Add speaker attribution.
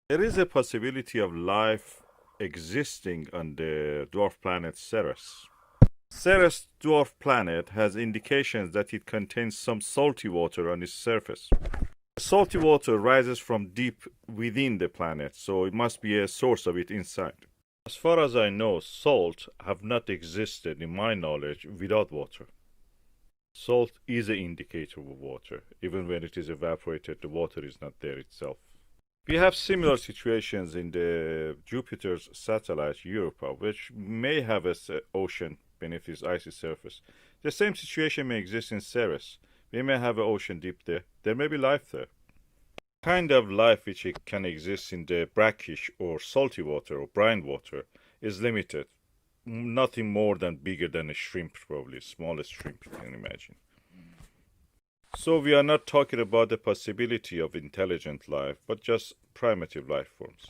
Speaker 1: There is a possibility of life existing on the dwarf planet Ceres. Ceres dwarf planet has indications that it contains some salty water on its surface. Salty water rises from deep within the planet, so it must be a source of it inside. As far as I know, salt have not existed in my knowledge without water. Salt is an indicator of water. Even when it is evaporated, the water is not there itself. We have similar situations in the Jupiter's satellite Europa, which may have an ocean beneath its icy surface. The same situation may exist in Ceres. We may have an ocean deep there. There may be life there. Kind of life which can exist in the brackish or salty water or brine water is limited. Nothing more than bigger than a shrimp, probably smallest shrimp you can imagine. So we are not talking about the possibility of intelligent life, but just primitive life forms.